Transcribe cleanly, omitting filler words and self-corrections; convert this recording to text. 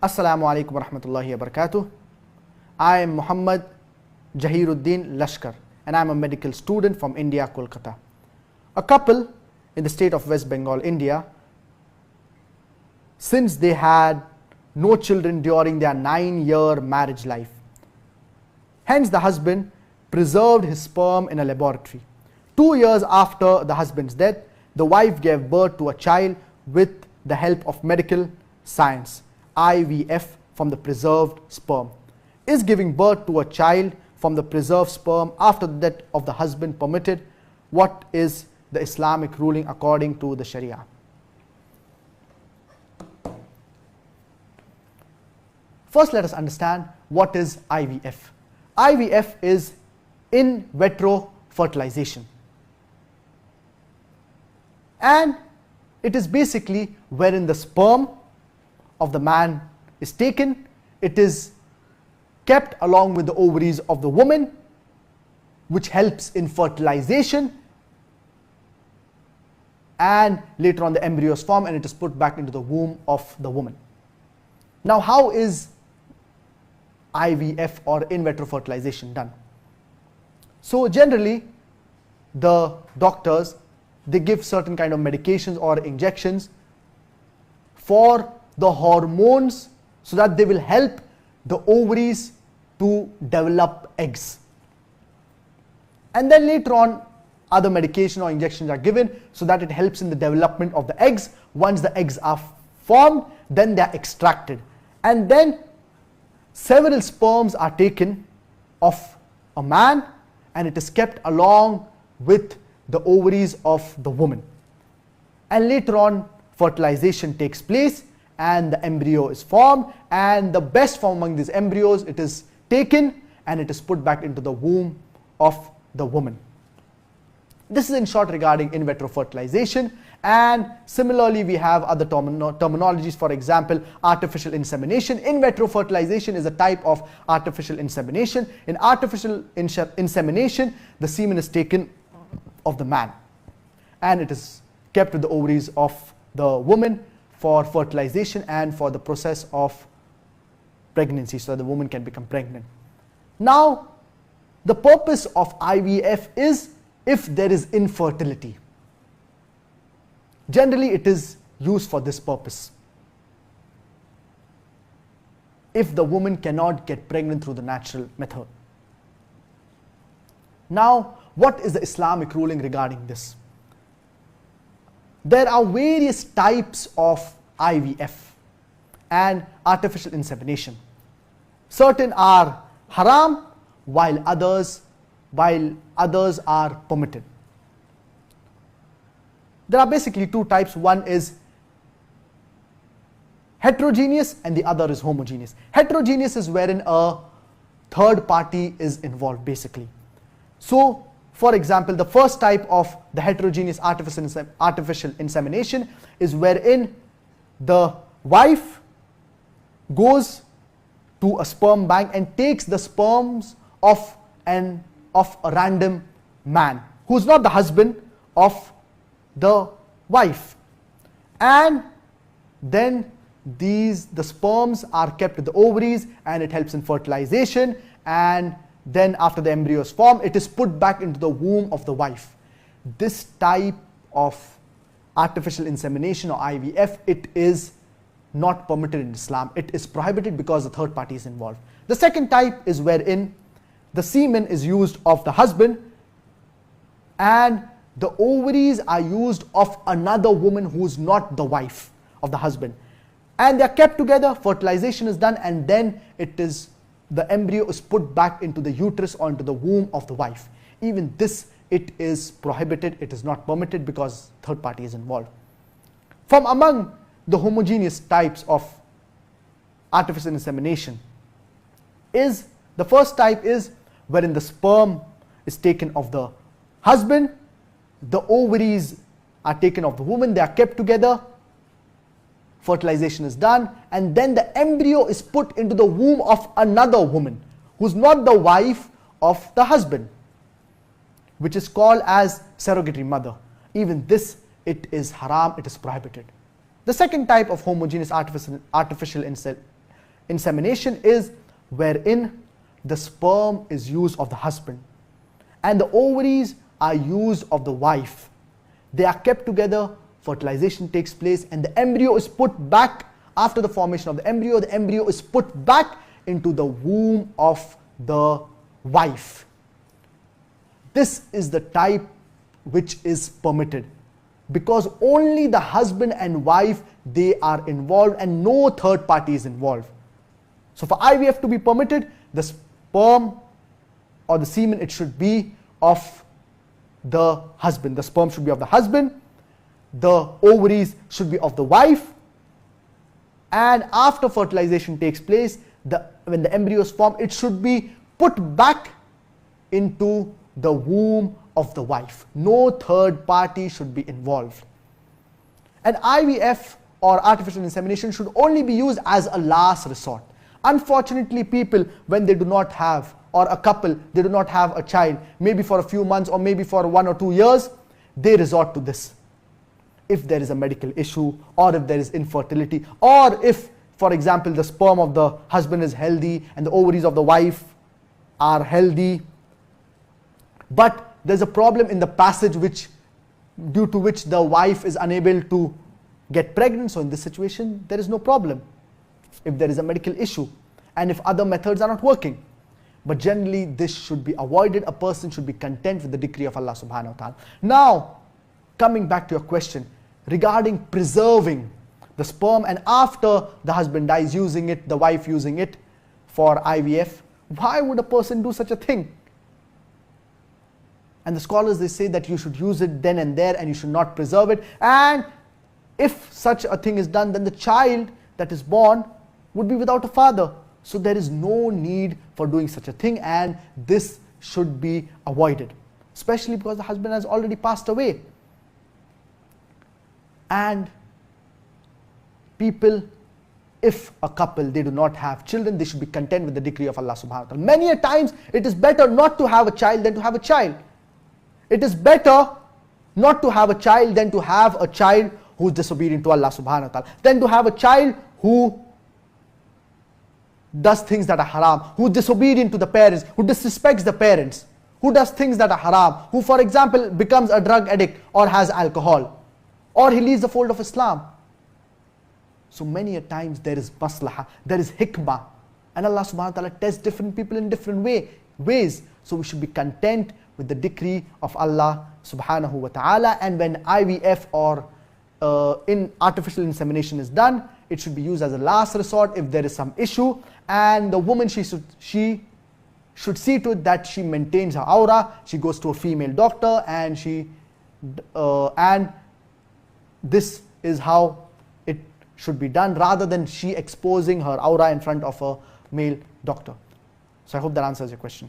Assalamu alaikum wa rahmatullahi wa barakatuh. I am Muhammad Jahiruddin Lashkar and I am a medical student from India, Kolkata. A couple in the state of West Bengal, India, since they had no children during their 9-year marriage life. Hence the husband preserved his sperm in a laboratory. 2 years after the husband's death, the wife gave birth to a child with the help of medical science, IVF, from the preserved sperm. Is giving birth to a child from the preserved sperm after the death of the husband permitted? What is the Islamic ruling according to the Shariah? First, let us understand what is IVF. IVF is in vitro fertilization, and it is basically wherein the sperm of the man is taken, it is kept along with the ovaries of the woman, which helps in fertilization, and later on the embryo is formed and it is put back into the womb of the woman. Now, how is IVF or in vitro fertilization done? So generally the doctors, they give certain kind of medications or injections for the hormones so that they will help the ovaries to develop eggs, and then later on other medication or injections are given so that it helps in the development of the eggs. Once the eggs are formed, then they are extracted, and then several sperms are taken of a man and it is kept along with the ovaries of the woman, and later on fertilization takes place and the embryo is formed, and the best form among these embryos, it is taken and it is put back into the womb of the woman. This is in short regarding in vitro fertilization. And similarly we have other terminologies. For example, artificial insemination. In vitro fertilization is a type of artificial insemination. In artificial insemination, the semen is taken of the man and it is kept with the ovaries of the woman for fertilization and for the process of pregnancy, so that the woman can become pregnant. Now, the purpose of IVF is if there is infertility. Generally it is used for this purpose. If the woman cannot get pregnant through the natural method. Now, what is the Islamic ruling regarding this? There are various types of IVF and artificial insemination. Certain are haram while others are permitted. There are basically two types. One is heterogeneous and the other is homogeneous. Heterogeneous is wherein a third party is involved basically. So, for example, the first type of the heterogeneous artificial insemination is wherein the wife goes to a sperm bank and takes the sperms of a random man who is not the husband of the wife, and then the sperms are kept with the ovaries and it helps in fertilization, and then after the embryo is formed, it is put back into the womb of the wife. This type of artificial insemination or IVF, it is not permitted in Islam. It is prohibited because the third party is involved. The second type is wherein the semen is used of the husband and the ovaries are used of another woman who is not the wife of the husband, and they are kept together, fertilization is done, and then the embryo is put back into the uterus or into the womb of the wife. Even this, it is prohibited, it is not permitted because third party is involved. From among the homogeneous types of artificial insemination is, the first type is wherein the sperm is taken of the husband, the ovaries are taken of the woman, they are kept together, fertilization is done, and then the embryo is put into the womb of another woman who is not the wife of the husband, which is called as surrogate mother. Even this, it is haram, it is prohibited. The second type of homogeneous artificial insemination is wherein the sperm is used of the husband and the ovaries are used of the wife. They are kept together, fertilization takes place, and the embryo is put back. After the formation of the embryo is put back into the womb of the wife. This is the type which is permitted, because only the husband and wife, they are involved and no third party is involved. So for IVF to be permitted, the sperm or the semen, it should be of the husband. The sperm should be of the husband, the ovaries should be of the wife, and after fertilization takes place, when the embryo is formed, it should be put back into the womb of the wife. No third party should be involved. And IVF or artificial insemination should only be used as a last resort. Unfortunately, people, when they do not have, or a couple, they do not have a child, maybe for a few months or maybe for 1 or 2 years, they resort to this. If there is a medical issue, or if there is infertility, or if, for example, the sperm of the husband is healthy and the ovaries of the wife are healthy, but there's a problem in the passage due to which the wife is unable to get pregnant. So in this situation, there is no problem if there is a medical issue and if other methods are not working. But generally, this should be avoided. A person should be content with the decree of Allah subhanahu wa ta'ala. Now, coming back to your question regarding preserving the sperm, and after the husband dies, using it, the wife using it for IVF, why would a person do such a thing? And the scholars, they say that you should use it then and there and you should not preserve it. And if such a thing is done, then the child that is born would be without a father. So there is no need for doing such a thing, and this should be avoided, especially because the husband has already passed away. And people, if a couple, they do not have children, they should be content with the decree of Allah subhanahu wa ta'ala. Many a times, it is better not to have a child than to have a child. It is better not to have a child than to have a child who is disobedient to Allah subhanahu wa ta'ala, than to have a child who does things that are haram, who is disobedient to the parents, who disrespects the parents, who does things that are haram, who, for example, becomes a drug addict or has alcohol, or he leaves the fold of Islam. So many a times there is maslahah, there is hikmah, and Allah subhanahu wa ta'ala tests different people in different ways. So we should be content with the decree of Allah subhanahu wa ta'ala. And when IVF or in artificial insemination is done, it should be used as a last resort if there is some issue, and the woman, she should see to it that she maintains her aura. She goes to a female doctor, and and this is how it should be done, rather than she exposing her aura in front of a male doctor. So I hope that answers your question.